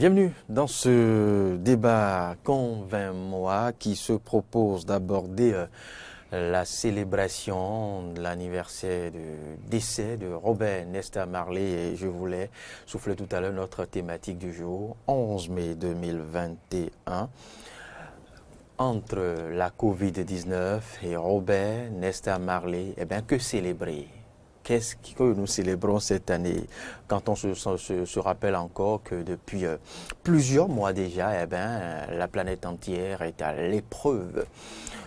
Bienvenue dans ce débat Convainc-moi qui se propose d'aborder la célébration de l'anniversaire du décès de Robert Nesta Marley. Et je voulais souffler tout à l'heure notre thématique du jour, 11 mai 2021. Entre la Covid-19 et Robert Nesta Marley, eh bien, que célébrer? Qu'est-ce que nous célébrons cette année quand on se rappelle encore que depuis plusieurs mois déjà, eh bien, la planète entière est à l'épreuve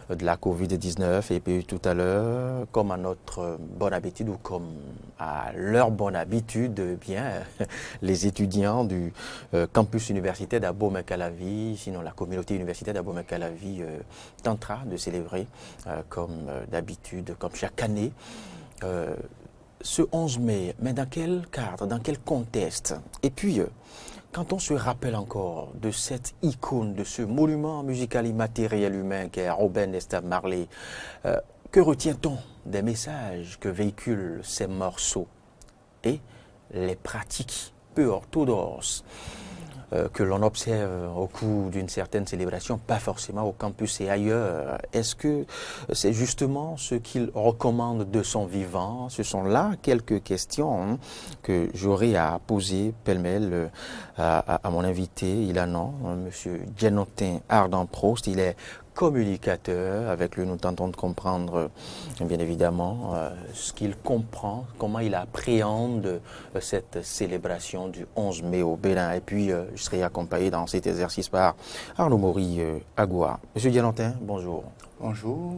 de la Covid-19 et puis tout à l'heure, comme à notre bonne habitude ou comme à leur bonne habitude, eh bien, les étudiants du campus universitaire d'Abomey-Calavi, sinon la communauté universitaire d'Abomey-Calavi tentera de célébrer comme d'habitude, comme chaque année, ce 11 mai, mais dans quel cadre, dans quel contexte? Et puis, quand on se rappelle encore de cette icône, de ce monument musical immatériel humain qu'est Robert Nesta Marley, que retient-on des messages que véhiculent ces morceaux et les pratiques peu orthodoxes que l'on observe au cours d'une certaine célébration, pas forcément au campus et ailleurs? Est-ce que c'est justement ce qu'il recommande de son vivant? Ce sont là quelques questions que j'aurai à poser pêle-mêle à mon invité. Il a nom, M. Djenotin Ardan-Prost. Il est communicateur. Avec lui, nous tentons de comprendre, bien évidemment, ce qu'il comprend, comment il appréhende cette célébration du 11 mai au Bénin. Et puis, je serai accompagné dans cet exercice par Arnaud Maury Agoua. Monsieur Djenotin, bonjour. Bonjour,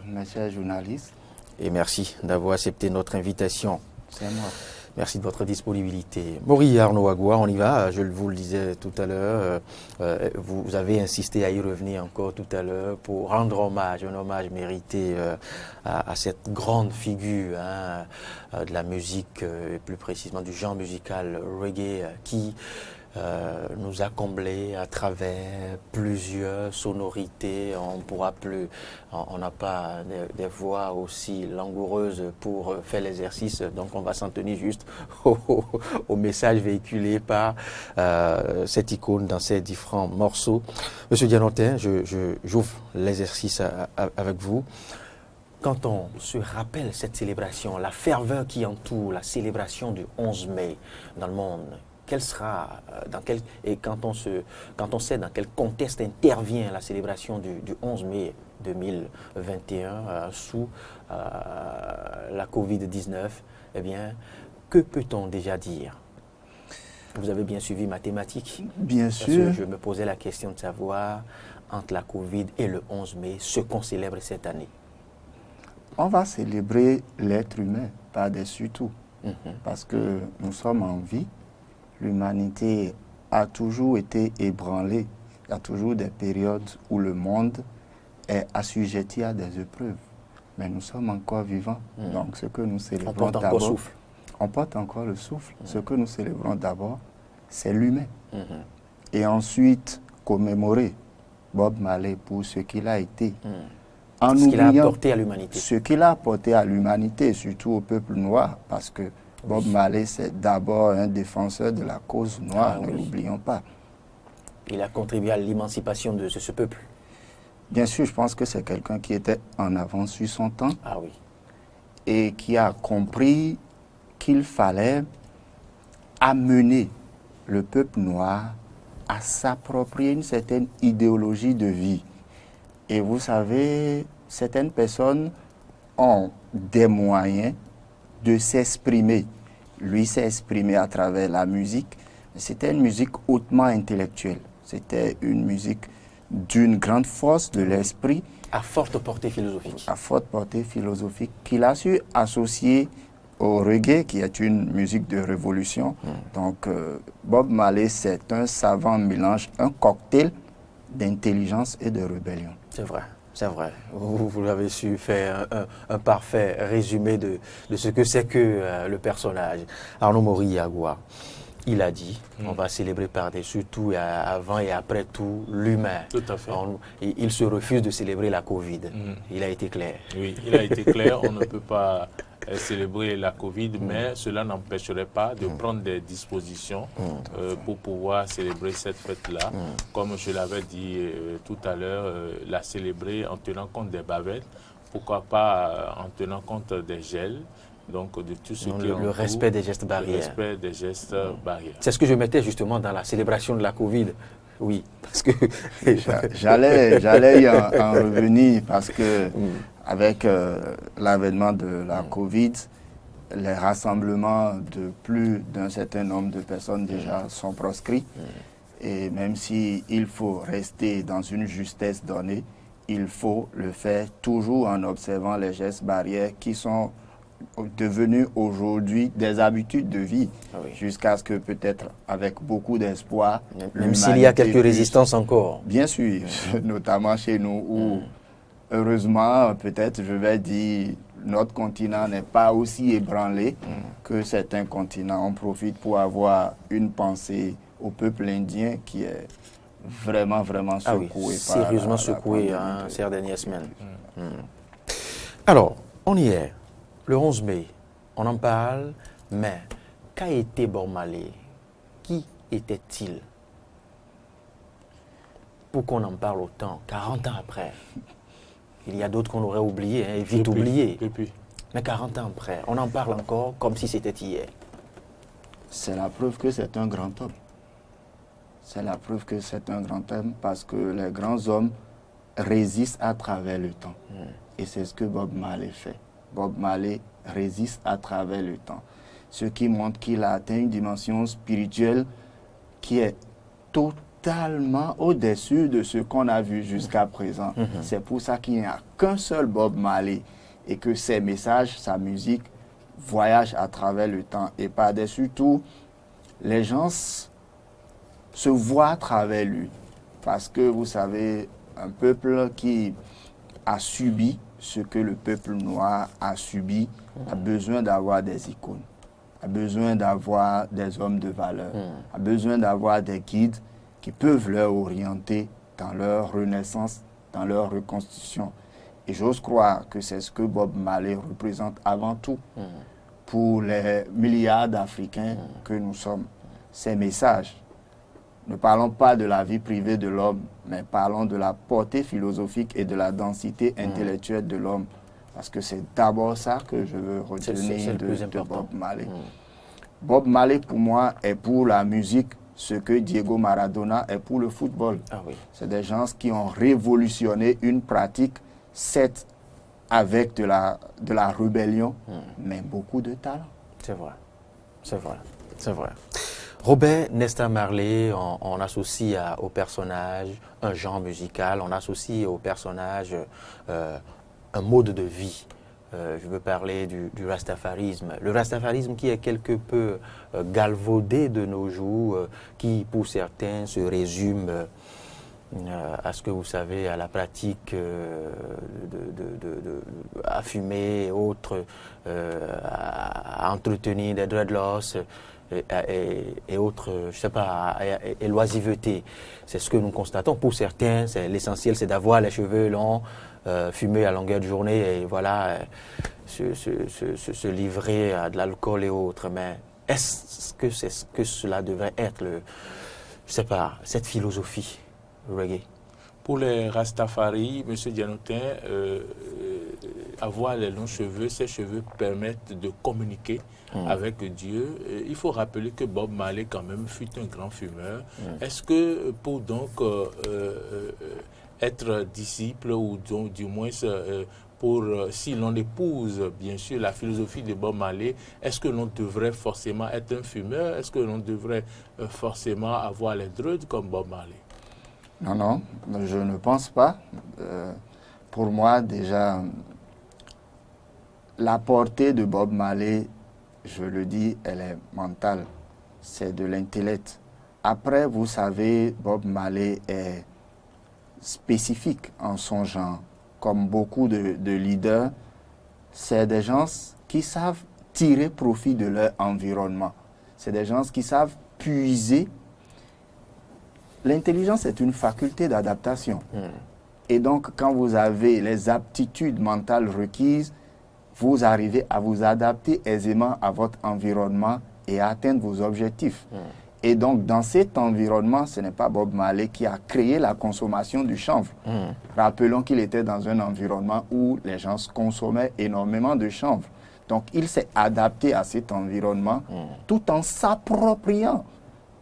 mes chers journalistes. Et merci d'avoir accepté notre invitation. C'est moi. Merci de votre disponibilité. Maury Arnaud Agoua, on y va. Je vous le disais tout à l'heure. Vous avez insisté à y revenir encore tout à l'heure pour rendre hommage, un hommage mérité à cette grande figure de la musique, et plus précisément du genre musical reggae, qui nous a comblés à travers plusieurs sonorités. On pourra plus, on n'a pas des voix aussi langoureuses pour faire l'exercice, donc on va s'en tenir juste au message véhiculé par cette icône dans ces différents morceaux. Monsieur Djenotin, j'ouvre l'exercice avec vous. Quand on se rappelle cette célébration, la ferveur qui entoure la célébration du 11 mai dans le monde, quel sera, et quand on sait dans quel contexte intervient la célébration du 11 mai 2021 sous la Covid-19, eh bien, que peut-on déjà dire? Vous avez bien suivi ma thématique? Bien sûr. Parce que je me posais la question de savoir, entre la Covid et le 11 mai, ce qu'on célèbre cette année. On va célébrer l'être humain par-dessus tout, parce que nous sommes en vie. L'humanité a toujours été ébranlée. Il y a toujours des périodes où le monde est assujetti à des épreuves. Mais nous sommes encore vivants. Donc ce que nous célébrons d'abord... On porte encore souffle. On porte encore le souffle. Ce que nous célébrons d'abord, c'est l'humain. Et ensuite, commémorer Bob Marley pour ce qu'il a été. Ce qu'il a apporté à l'humanité. Ce qu'il a apporté à l'humanité, surtout au peuple noir, parce que Bob Marley, c'est d'abord un défenseur de la cause noire, ne l'oublions pas. Il a contribué à l'émancipation de ce peuple. Bien sûr, je pense que c'est quelqu'un qui était en avance sur son temps. Ah oui. Et qui a compris qu'il fallait amener le peuple noir à s'approprier une certaine idéologie de vie. Et vous savez, certaines personnes ont des moyens de s'exprimer. Lui s'est exprimé à travers la musique. C'était une musique hautement intellectuelle. C'était une musique d'une grande force de l'esprit. À forte portée philosophique. À forte portée philosophique, qu'il a su associer au reggae, qui est une musique de révolution. Donc, Bob Marley, c'est un savant mélange, un cocktail d'intelligence et de rébellion. C'est vrai. C'est vrai, vous avez su faire un parfait résumé de ce que c'est que le personnage. Arnaud Maury Agoua, il a dit, on va célébrer par-dessus tout, avant et après tout, l'humain. Tout à fait. Il se refuse de célébrer la Covid. Il a été clair. Oui, il a été clair, on ne peut pas célébrer la Covid, mais cela n'empêcherait pas de prendre des dispositions pour pouvoir célébrer cette fête-là. Comme je l'avais dit tout à l'heure, la célébrer en tenant compte des bavettes, pourquoi pas en tenant compte des gels, donc de tout ce qui est le respect des gestes barrières. Le respect des gestes barrières. C'est ce que je mettais justement dans la célébration de la Covid. Oui, parce que... J'allais y en revenir parce que avec l'avènement de la Covid, les rassemblements de plus d'un certain nombre de personnes déjà sont proscrits. Et même s'il faut rester dans une justesse donnée, il faut le faire toujours en observant les gestes barrières qui sont devenus aujourd'hui des habitudes de vie, jusqu'à ce que peut-être avec beaucoup d'espoir, même s'il y a quelques résistances encore. Bien sûr, notamment chez nous où heureusement, peut-être je vais dire, notre continent n'est pas aussi ébranlé que certains continents. On profite pour avoir une pensée au peuple indien qui est vraiment secoué. Sérieusement secoué ces dernières semaines. Alors, on y est. Le 11 mai, on en parle, mais qu'a été Bob Marley? Qui était-il? Pour qu'on en parle autant, 40 ans après. Il y a d'autres qu'on aurait oubliés, et vite oubliés. Mais 40 ans après, on en parle encore comme si c'était hier. C'est la preuve que c'est un grand homme. C'est la preuve que c'est un grand homme parce que les grands hommes résistent à travers le temps. Et c'est ce que Bob Marley fait. Bob Marley résiste à travers le temps. Ce qui montre qu'il a atteint une dimension spirituelle qui est totalement au-dessus de ce qu'on a vu jusqu'à présent. C'est pour ça qu'il n'y a qu'un seul Bob Marley et que ses messages, sa musique voyagent à travers le temps. Et par-dessus tout, les gens se voient à travers lui. Parce que vous savez, un peuple qui a subi ce que le peuple noir a subi, a besoin d'avoir des icônes, a besoin d'avoir des hommes de valeur, a besoin d'avoir des guides qui peuvent leur orienter dans leur renaissance, dans leur reconstitution. Et j'ose croire que c'est ce que Bob Marley représente avant tout pour les milliards d'Africains que nous sommes. Ces messages. Ne parlons pas de la vie privée de l'homme, mais parlons de la portée philosophique et de la densité intellectuelle de l'homme. Parce que c'est d'abord ça que je veux retenir de Bob Marley. Bob Marley, pour moi, est pour la musique ce que Diego Maradona est pour le football. C'est des gens qui ont révolutionné une pratique, certes avec de la rébellion, mais beaucoup de talent. C'est vrai, c'est vrai, c'est vrai. Robert Nesta Marley, on associe au personnage un genre musical, on associe au personnage un mode de vie. Je veux parler du rastafarisme. Le rastafarisme qui est quelque peu galvaudé de nos jours, qui pour certains se résume à ce que vous savez, à la pratique à fumer et autres, à entretenir des dreadlocks. Et autres, je sais pas, et l'oisiveté. C'est ce que nous constatons. Pour certains, l'essentiel, c'est d'avoir les cheveux longs, fumer à longueur de journée et voilà, se livrer à de l'alcool et autres. Mais est-ce que c'est ce que cela devrait être, je sais pas, cette philosophie reggae? Pour les Rastafari, M. Dianotin, avoir les longs cheveux, ces cheveux permettent de communiquer avec Dieu. Il faut rappeler que Bob Marley quand même fut un grand fumeur. Est-ce que pour donc être disciple ou donc, du moins pour si l'on épouse bien sûr la philosophie de Bob Marley, est-ce que l'on devrait forcément être un fumeur? Est-ce que l'on devrait forcément avoir les dreads comme Bob Marley? Non, je ne pense pas. Pour moi, déjà, la portée de Bob Marley, je le dis, elle est mentale. C'est de l'intellect. Après, vous savez, Bob Marley est spécifique en son genre. Comme beaucoup de leaders, c'est des gens qui savent tirer profit de leur environnement. C'est des gens qui savent puiser. L'intelligence est une faculté d'adaptation. Et donc, quand vous avez les aptitudes mentales requises, vous arrivez à vous adapter aisément à votre environnement et à atteindre vos objectifs. Et donc, dans cet environnement, ce n'est pas Bob Marley qui a créé la consommation du chanvre. Rappelons qu'il était dans un environnement où les gens consommaient énormément de chanvre. Donc, il s'est adapté à cet environnement tout en s'appropriant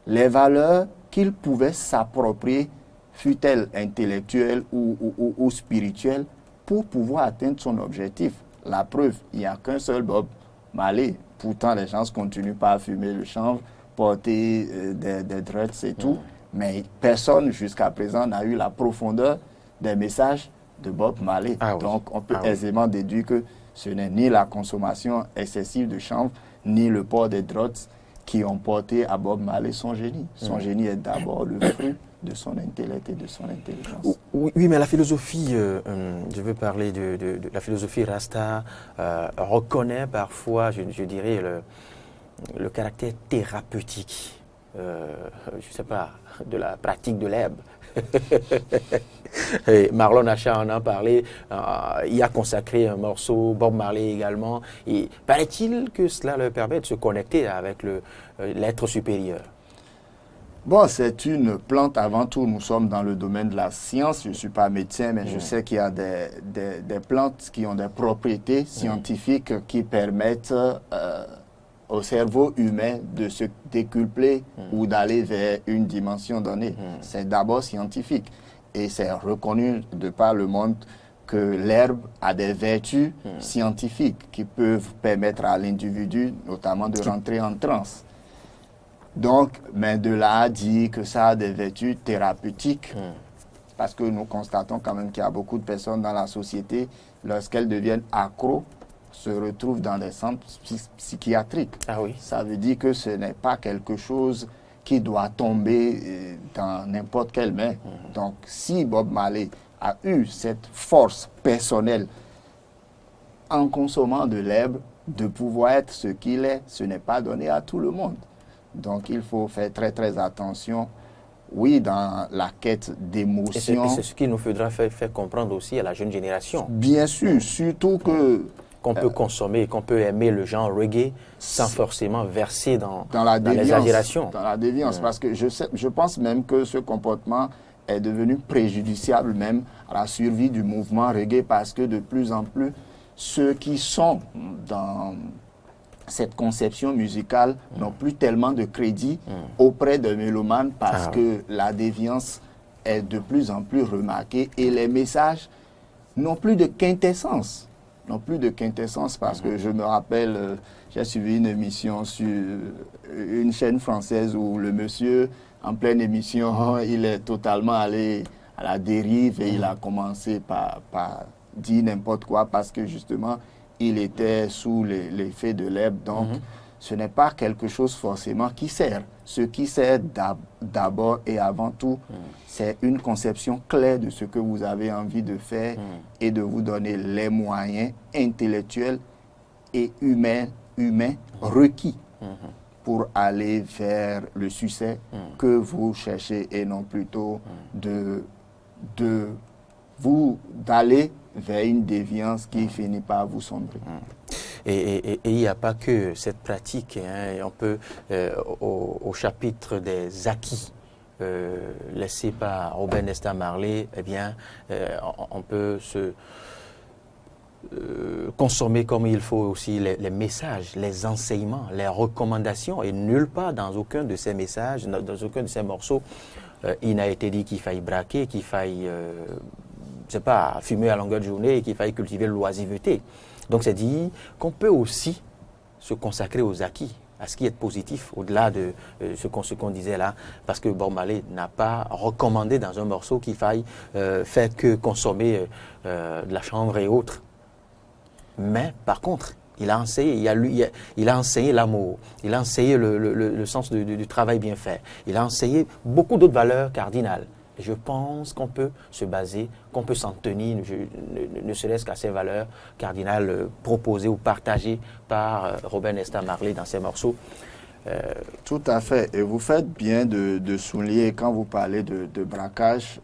les valeurs qu'il pouvait s'approprier, fût-elles intellectuelles ou spirituelles, pour pouvoir atteindre son objectif. La preuve, il n'y a qu'un seul Bob Marley. Pourtant, les gens ne continuent pas à fumer le chanvre, porter des dreads et tout. Mais personne, jusqu'à présent, n'a eu la profondeur des messages de Bob Marley. Donc, on peut aisément déduire que ce n'est ni la consommation excessive de chanvre, ni le port des dreads qui ont porté à Bob Marley son génie. Son génie est d'abord le fruit de son intellect et de son intelligence. Oui, mais la philosophie, je veux parler de la philosophie Rasta, reconnaît parfois, je dirais, le caractère thérapeutique, je ne sais pas, de la pratique de l'herbe. Et Marlon Acha en a parlé, il a consacré un morceau, Bob Marley également. Et paraît-il que cela leur permet de se connecter avec l'être supérieur? Bon, c'est une plante avant tout. Nous sommes dans le domaine de la science. Je ne suis pas médecin, mais je sais qu'il y a des plantes qui ont des propriétés scientifiques qui permettent au cerveau humain de se décupler ou d'aller vers une dimension donnée. C'est d'abord scientifique et c'est reconnu de par le monde que l'herbe a des vertus scientifiques qui peuvent permettre à l'individu notamment de rentrer en transe. Donc, mais de là à dire que ça a des vertus thérapeutiques, parce que nous constatons quand même qu'il y a beaucoup de personnes dans la société, lorsqu'elles deviennent accros, se retrouvent dans des centres psychiatriques. Ça veut dire que ce n'est pas quelque chose qui doit tomber dans n'importe quelle main. Donc, si Bob Marley a eu cette force personnelle en consommant de l'herbe, de pouvoir être ce qu'il est, ce n'est pas donné à tout le monde. Donc, il faut faire très, très attention, oui, dans la quête d'émotions. Et c'est ce qu'il nous faudra faire comprendre aussi à la jeune génération. Bien sûr, surtout que qu'on peut consommer, qu'on peut aimer le genre reggae sans forcément verser dans les exagérations. Dans la déviance, parce que je pense même que ce comportement est devenu préjudiciable même à la survie du mouvement reggae, parce que de plus en plus, ceux qui sont dans cette conception musicale n'ont plus tellement de crédit auprès de mélomanes, parce que la déviance est de plus en plus remarquée et les messages n'ont plus de quintessence. Parce que je me rappelle, j'ai suivi une émission sur une chaîne française où le monsieur, en pleine émission, il est totalement allé à la dérive et il a commencé par dire n'importe quoi parce que justement, il était sous l'effet de l'herbe. Donc, ce n'est pas quelque chose forcément qui sert. Ce qui sert d'abord et avant tout, c'est une conception claire de ce que vous avez envie de faire et de vous donner les moyens intellectuels et humains requis pour aller vers le succès que vous cherchez et non plutôt d'aller vers une déviance qui finit par vous sombrer. Et il n'y a pas que cette pratique. On peut, au chapitre des acquis laissés par Robert Nesta Marley, eh bien, on peut se consommer comme il faut aussi les messages, les enseignements, les recommandations. Et nulle part dans aucun de ces messages, dans aucun de ces morceaux, il n'a été dit qu'il faille braquer, qu'il faille, je sais pas, fumer à longueur de journée, qu'il faille cultiver l'oisiveté. Donc c'est dit qu'on peut aussi se consacrer aux acquis, à ce qui est positif, au-delà de ce qu'on disait là, parce que Bob Marley n'a pas recommandé dans un morceau qu'il faille faire que consommer de la chanvre et autres. Mais par contre, il a enseigné, il a enseigné l'amour, il a enseigné le sens du travail bien fait, il a enseigné beaucoup d'autres valeurs cardinales. Et je pense qu'on peut se baser, qu'on peut s'en tenir, ne serait-ce qu'à ces valeurs cardinales proposées ou partagées par Robert Nesta Marley dans ses morceaux. Tout à fait. Et vous faites bien de souligner, quand vous parlez de braquage,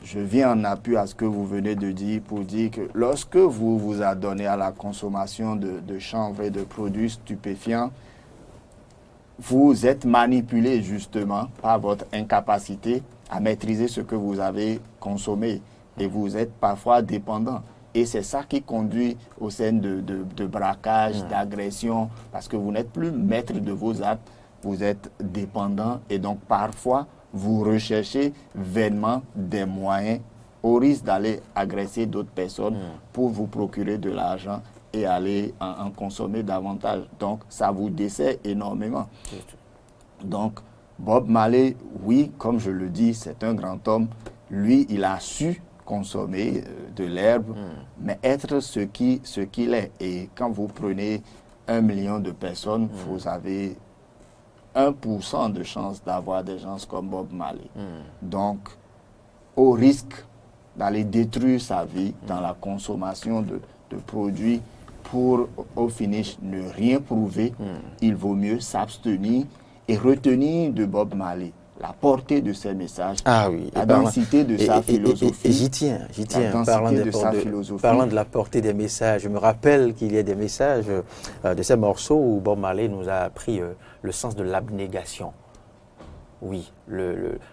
je viens en appui à ce que vous venez de dire pour dire que lorsque vous vous adonnez à la consommation de chanvre et de produits stupéfiants, vous êtes manipulé justement par votre incapacité à maîtriser ce que vous avez consommé et vous êtes parfois dépendant. Et c'est ça qui conduit aux scènes de braquage, d'agression, parce que vous n'êtes plus maître de vos actes, vous êtes dépendant et donc parfois vous recherchez vainement des moyens au risque d'aller agresser d'autres personnes pour vous procurer de l'argent et aller en consommer davantage. Donc ça vous dessert énormément. Donc Bob Marley, oui, comme je le dis, c'est un grand homme. Lui, il a su consommer de l'herbe, mais être ce qu'il est. Et quand vous prenez 1 million de personnes, vous avez 1% de chance d'avoir des gens comme Bob Marley. Donc, au risque d'aller détruire sa vie dans la consommation de produits pour, au finish, ne rien prouver, il vaut mieux s'abstenir et retenir de Bob Marley la portée de ses messages, la densité de sa philosophie. J'y tiens. Parlant de la portée des messages, je me rappelle qu'il y a des messages de ces morceaux où Bob Marley nous a appris le sens de l'abnégation. Oui,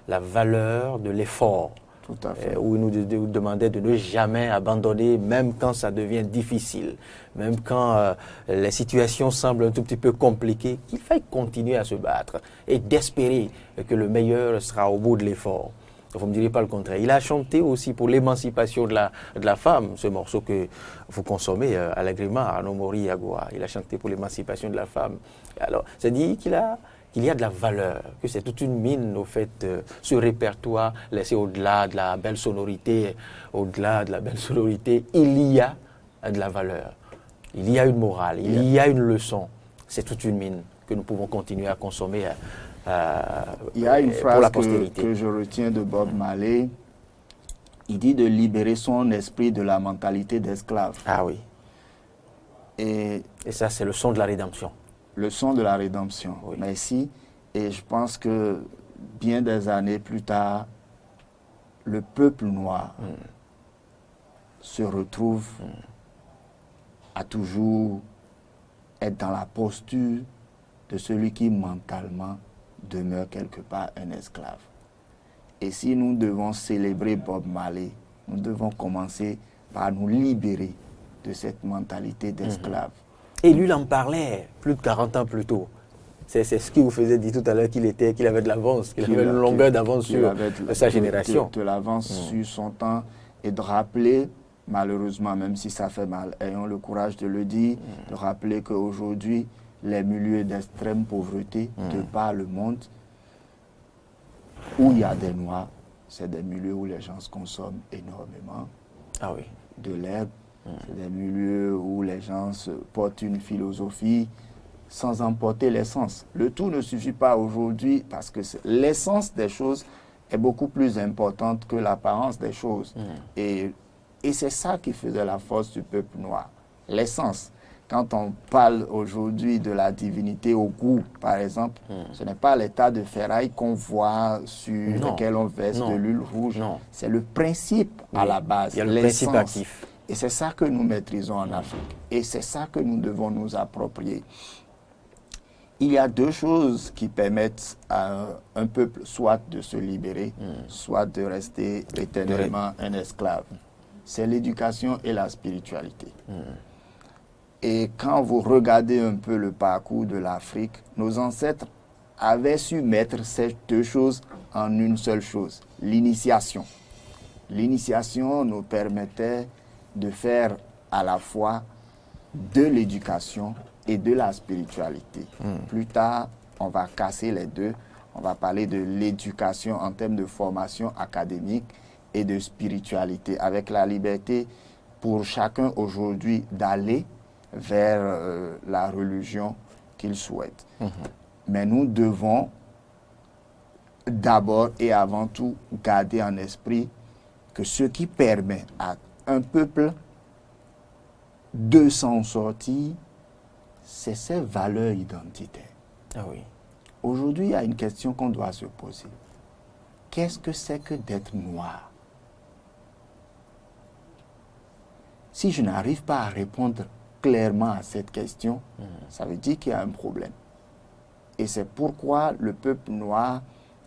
la valeur de l'effort. Tout à fait. Où il nous demandait de ne jamais abandonner, même quand ça devient difficile, même quand les situations semblent un tout petit peu compliquées, qu'il faille continuer à se battre et d'espérer que le meilleur sera au bout de l'effort. Vous ne me direz pas le contraire. Il a chanté aussi pour l'émancipation de la femme, ce morceau que vous consommez allègrement, Arnaud Mori Yagoua. Il a chanté pour l'émancipation de la femme. Alors, ça dit qu'il y a de la valeur, que c'est toute une mine, au fait, ce répertoire laissé au-delà de la belle sonorité, il y a de la valeur. Il y a une morale, il y a une leçon. C'est toute une mine que nous pouvons continuer à consommer il y a une pour la phrase postérité. que je retiens de Bob Marley. Il dit de libérer son esprit de la mentalité d'esclave. Ah oui. Et ça, c'est le son de la rédemption. Le son de la rédemption. Oui. Merci. Et je pense que bien des années plus tard, le peuple noir se retrouve à toujours être dans la posture de celui qui mentalement demeure quelque part un esclave. Et si nous devons célébrer Bob Marley, nous devons commencer par nous libérer de cette mentalité d'esclave. Et lui, il en parlait plus de 40 ans plus tôt. C'est ce qui vous faisait dire tout à l'heure qu'il avait de l'avance, qu'il avait une longueur d'avance sur sa génération. De l'avance sur son temps et de rappeler, malheureusement, même si ça fait mal, ayons le courage de le dire, de rappeler qu'aujourd'hui, les milieux d'extrême pauvreté de par le monde, où il y a des Noirs, c'est des milieux où les gens consomment énormément de l'herbe. C'est des milieux où les gens portent une philosophie sans emporter l'essence. Le tout ne suffit pas aujourd'hui parce que l'essence des choses est beaucoup plus importante que l'apparence des choses. Et c'est ça qui faisait la force du peuple noir, l'essence. Quand on parle aujourd'hui de la divinité au goût, par exemple, ce n'est pas les tas de ferraille qu'on voit sur lesquels on verse de l'huile rouge. C'est le principe à la base, il y a le principe actif. Et c'est ça que nous maîtrisons en Afrique. Et c'est ça que nous devons nous approprier. Il y a deux choses qui permettent à un peuple soit de se libérer, soit de rester éternellement un esclave. C'est l'éducation et la spiritualité. Et quand vous regardez un peu le parcours de l'Afrique, nos ancêtres avaient su mettre ces deux choses en une seule chose, l'initiation. L'initiation nous permettait de faire à la fois de l'éducation et de la spiritualité. Plus tard, on va casser les deux. On va parler de l'éducation en termes de formation académique et de spiritualité, avec la liberté pour chacun aujourd'hui d'aller vers la religion qu'il souhaite. Mais nous devons d'abord et avant tout garder en esprit que ce qui permet à un peuple de s'en sortir, c'est ses valeurs identitaires. Aujourd'hui, il y a une question qu'on doit se poser. Qu'est-ce que c'est que d'être noir? Si je n'arrive pas à répondre clairement à cette question, ça veut dire qu'il y a un problème. Et c'est pourquoi le peuple noir,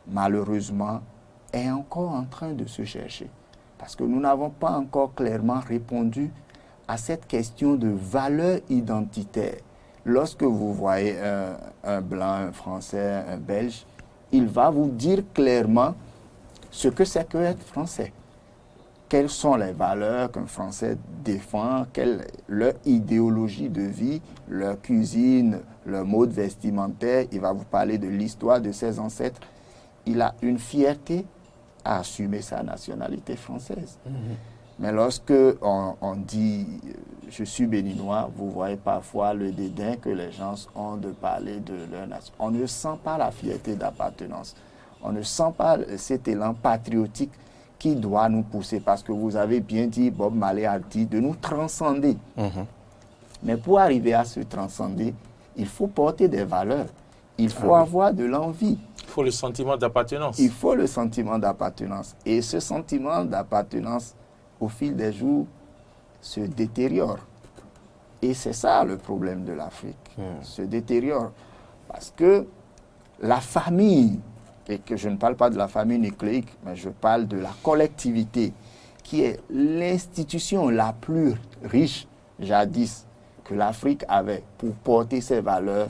malheureusement, est encore en train de se chercher. Parce que nous n'avons pas encore clairement répondu à cette question de valeur identitaire. Lorsque vous voyez un blanc, un français, un belge, il va vous dire clairement ce que c'est que être français. Quelles sont les valeurs qu'un Français défend, quelle est leur idéologie de vie, leur cuisine, leur mode vestimentaire. Il va vous parler de l'histoire de ses ancêtres. Il a une fierté à assumer sa nationalité française. Mais lorsque on dit « je suis béninois », vous voyez parfois le dédain que les gens ont de parler de leur nation. On ne sent pas la fierté d'appartenance. On ne sent pas cet élan patriotique qui doit nous pousser, parce que vous avez bien dit, Bob Marley a dit, de nous transcender. Mais pour arriver à se transcender, il faut porter des valeurs, il faut avoir de l'envie. Il faut le sentiment d'appartenance. Il faut le sentiment d'appartenance. Et ce sentiment d'appartenance, au fil des jours, se détériore. Et c'est ça le problème de l'Afrique, se détériore. Parce que la famille, et que je ne parle pas de la famille nucléique, mais je parle de la collectivité, qui est l'institution la plus riche, jadis, que l'Afrique avait pour porter ses valeurs,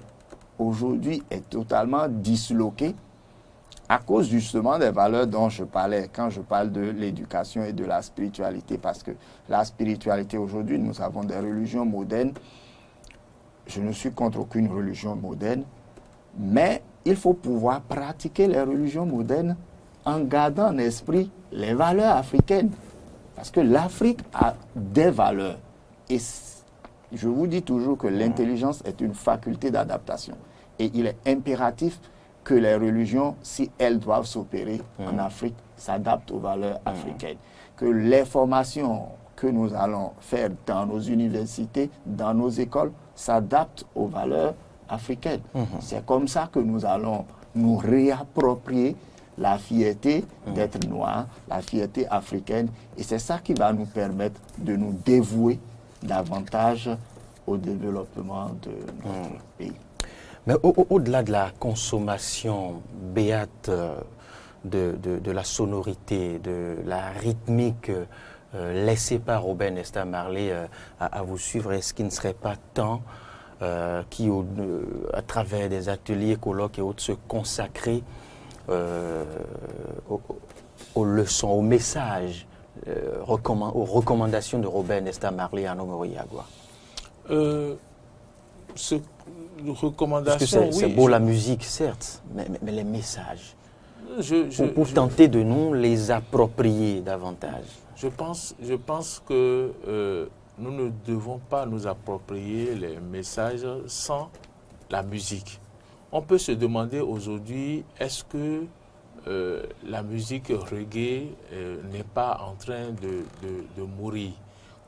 aujourd'hui est totalement disloquée à cause justement des valeurs dont je parlais quand je parle de l'éducation et de la spiritualité. Parce que la spiritualité, aujourd'hui, nous avons des religions modernes. Je ne suis contre aucune religion moderne, mais il faut pouvoir pratiquer les religions modernes en gardant en esprit les valeurs africaines. Parce que l'Afrique a des valeurs. Et je vous dis toujours que l'intelligence est une faculté d'adaptation. Et il est impératif que les religions, si elles doivent s'opérer en Afrique, s'adaptent aux valeurs africaines. Que les formations que nous allons faire dans nos universités, dans nos écoles, s'adaptent aux valeurs africaine. C'est comme ça que nous allons nous réapproprier la fierté d'être noir, la fierté africaine. Et c'est ça qui va nous permettre de nous dévouer davantage au développement de notre pays. Mais au-delà de la consommation béate de la sonorité, de la rythmique laissée par Robert Nesta Marley à vous suivre, est-ce qu'il ne serait pas temps qui, à travers des ateliers, colloques et autres, se consacrer aux leçons, aux messages, aux recommandations de Robert Nesta Marley à Nomoriagua? Recommandations, oui. C'est beau la musique, certes, mais les messages, pour tenter de nous les approprier davantage. Je pense que nous ne devons pas nous approprier les messages sans la musique. On peut se demander aujourd'hui, est-ce que la musique reggae n'est pas en train de mourir?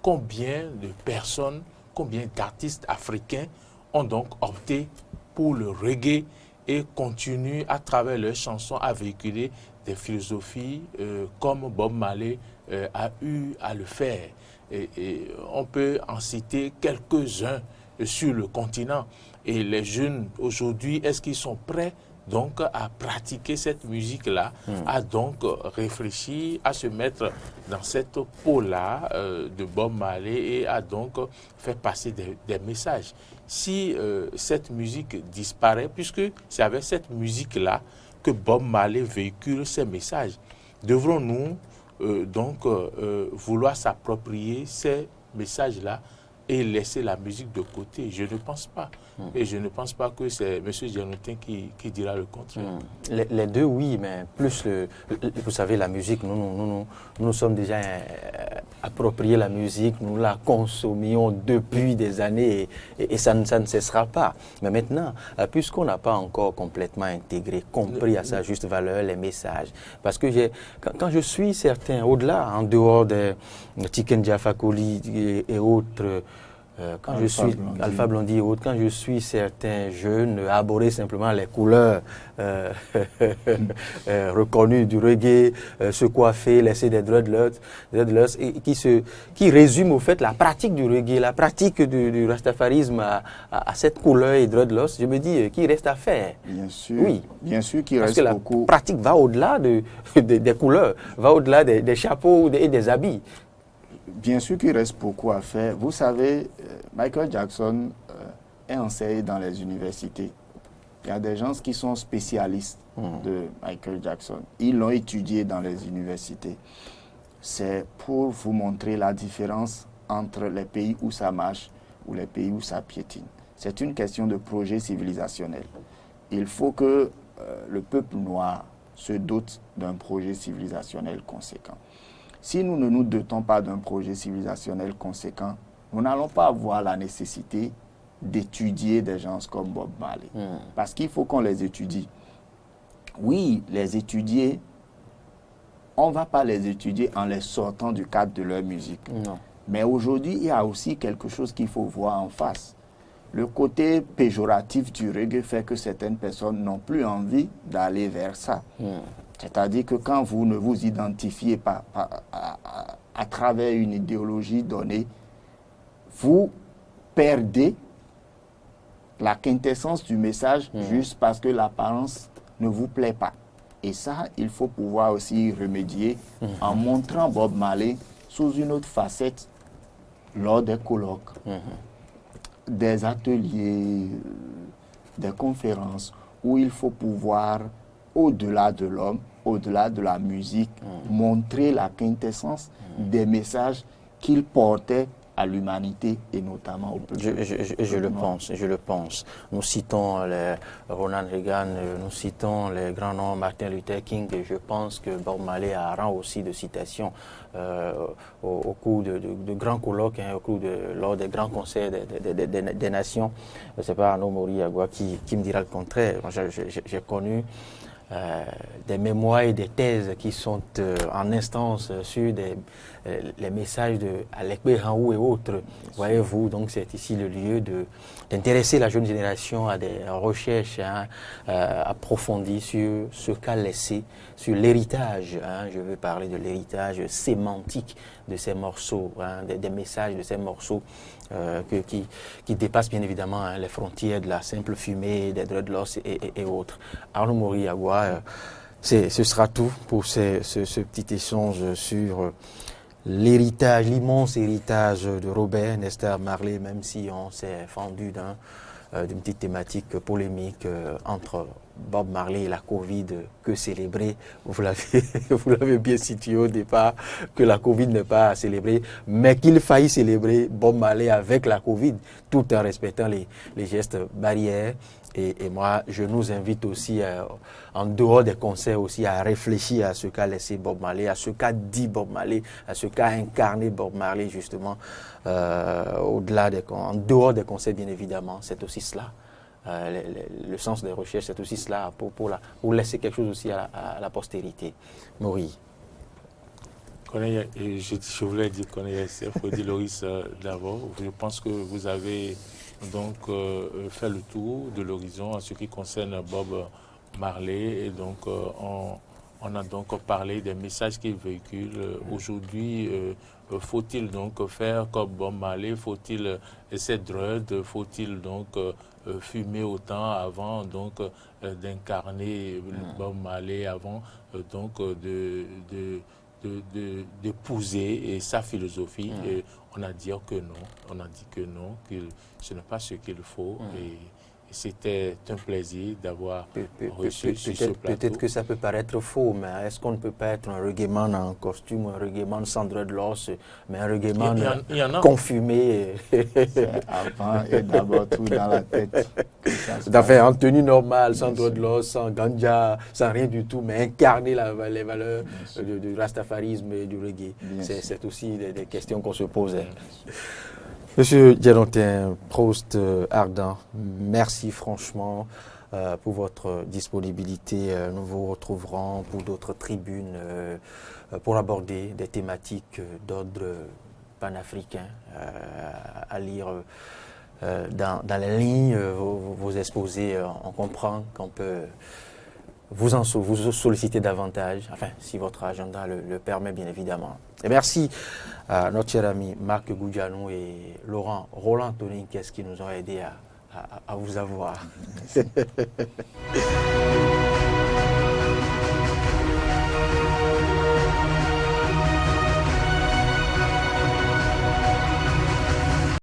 Combien de personnes, combien d'artistes africains ont donc opté pour le reggae et continuent à travers leurs chansons à véhiculer des philosophies comme Bob Marley a eu à le faire. Et on peut en citer quelques-uns sur le continent. Et les jeunes aujourd'hui, est-ce qu'ils sont prêts donc à pratiquer cette musique-là, à donc réfléchir, à se mettre dans cette peau-là de Bob Marley et à donc faire passer des messages? Si cette musique disparaît, puisque c'est avec cette musique-là que Bob Marley véhicule ses messages, devrons-nous vouloir s'approprier ces messages-là et laisser la musique de côté? Je ne pense pas. Et je ne pense pas que c'est M. Djanotin qui dira le contraire. Les deux, oui, mais plus, vous savez, la musique, nous sommes déjà appropriés la musique, nous la consommions depuis des années et ça ne cessera pas. Mais maintenant, puisqu'on n'a pas encore complètement intégré, compris à sa juste valeur les messages, parce que quand je suis certain, au-delà, en dehors de Tiken Jah Fakoly et autres, Quand je suis Alpha Blondy et autres, quand je suis certains jeunes arborer simplement les couleurs reconnues du reggae, se coiffer, laisser des dreadlocks, et qui résument au fait la pratique du reggae, la pratique du rastafarisme à cette couleur et dreadlocks, je me dis qu'il reste à faire. Bien sûr, oui. Bien sûr qu'il reste beaucoup. La pratique va au-delà des couleurs, va au-delà des chapeaux et des habits. Bien sûr qu'il reste beaucoup à faire. Vous savez, Michael Jackson est enseigné dans les universités. Il y a des gens qui sont spécialistes de Michael Jackson. Ils l'ont étudié dans les universités. C'est pour vous montrer la différence entre les pays où ça marche ou les pays où ça piétine. C'est une question de projet civilisationnel. Il faut que le peuple noir se dote d'un projet civilisationnel conséquent. Si nous ne nous dotons pas d'un projet civilisationnel conséquent, nous n'allons pas avoir la nécessité d'étudier des gens comme Bob Marley. Parce qu'il faut qu'on les étudie. Oui, les étudier, on ne va pas les étudier en les sortant du cadre de leur musique. Non. Mais aujourd'hui, il y a aussi quelque chose qu'il faut voir en face. Le côté péjoratif du reggae fait que certaines personnes n'ont plus envie d'aller vers ça. C'est-à-dire que quand vous ne vous identifiez pas à travers une idéologie donnée, vous perdez la quintessence du message juste parce que l'apparence ne vous plaît pas. Et ça, il faut pouvoir aussi y remédier en montrant Bob Marley sous une autre facette lors des colloques, des ateliers, des conférences où il faut pouvoir, au-delà de l'homme, au-delà de la musique, montrer la quintessence des messages qu'il portait à l'humanité et notamment au peuple. Je le pense. Nous citons Ronald Reagan, nous citons les grands noms Martin Luther King, et je pense que Bob Marley a rang aussi de citations au cours de grands colloques, lors des grands concerts des nations. Ce n'est pas Arnaud Mori-Agua qui me dira le contraire. J'ai connu des mémoires et des thèses qui sont en instance sur les messages de Alekbe Raoult et autres. Voyez-vous, donc c'est ici le lieu d'intéresser la jeune génération à des recherches approfondies sur ce qu'a laissé, sur l'héritage. Je veux parler de l'héritage sémantique de ces morceaux, des messages de ces morceaux qui dépassent bien évidemment les frontières de la simple fumée, des dreadlocks et autres. Arnaud Mori-Agua, ce sera tout pour ce petit échange sur l'héritage, l'immense héritage de Robert Nesta Marley, même si on s'est fendu d'une petite thématique polémique entre Bob Marley et la Covid, que célébrer. Vous l'avez bien situé au départ, que la Covid n'est pas à célébrer, mais qu'il faille célébrer Bob Marley avec la Covid, tout en respectant les gestes barrières. Et moi, je nous invite aussi, en dehors des concerts aussi, à réfléchir à ce qu'a laissé Bob Marley, à ce qu'a dit Bob Marley, à ce qu'a incarné Bob Marley, justement, en dehors des concerts, bien évidemment. C'est aussi cela. Le sens des recherches, c'est aussi cela, pour laisser quelque chose aussi à la postérité. Maury. Je voulais dire qu'on est Fodi Loris d'abord. Je pense que vous avez donc fait le tour de l'horizon en ce qui concerne Bob Marley. Et donc, on a donc parlé des messages qu'il véhicule. Aujourd'hui, faut-il donc faire comme Bob Marley? Faut-il essayer de faut-il donc fumer autant avant donc d'incarner Bob Marley, avant donc d'épouser sa philosophie? Et on a dit que non, que ce n'est pas ce qu'il faut. Et c'était un plaisir d'avoir reçu sur ce plateau. Peut-être que ça peut paraître faux, mais est-ce qu'on ne peut pas être un reggaeman en costume, un reggaeman sans dreadlocks, mais un reggaeman confumé? C'est avant et d'abord tout dans la tête. En tenue normale, sans dreadlocks, sans ganja, sans rien du tout, mais incarner les valeurs du rastafarisme et du reggae. C'est aussi des questions qu'on se pose. Monsieur Djerontin Prost Ardent, merci franchement pour votre disponibilité. Nous vous retrouverons pour d'autres tribunes pour aborder des thématiques d'ordre panafricain, à lire dans les lignes vos exposés. On comprend qu'on peut vous solliciter davantage, enfin, si votre agenda le permet, bien évidemment. Et merci à notre cher ami Marc Goudjanou et Roland Toninkes qui nous ont aidés à vous avoir.